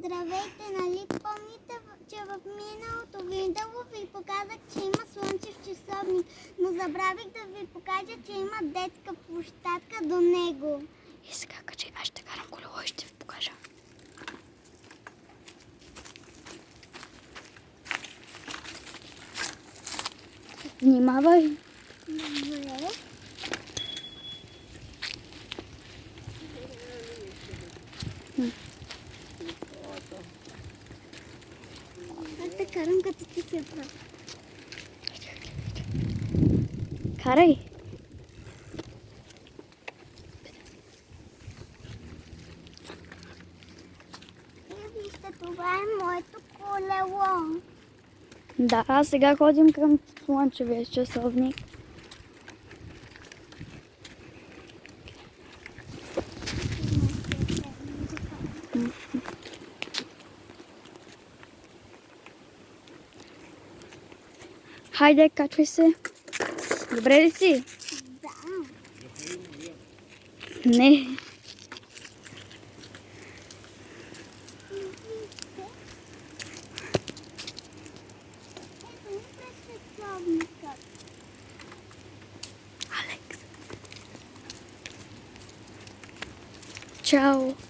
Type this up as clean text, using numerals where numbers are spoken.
Здравейте, нали помните, че в миналото видео ви показах, че има слънчев часовник, но забравих да ви покажа, че има детска площадка до него. И сега качи, аз ще карам колело и ще ви покажа. Внимавай! Добре. Аз те карам като ти се прави. Карай! Вижте, това е моето колело. Да, сега ходим към слънчевия часовник. Хайде, качвай се. Добре ли си? Да. Не. Вижте. Ето ми през часовника. Алекс. Чао.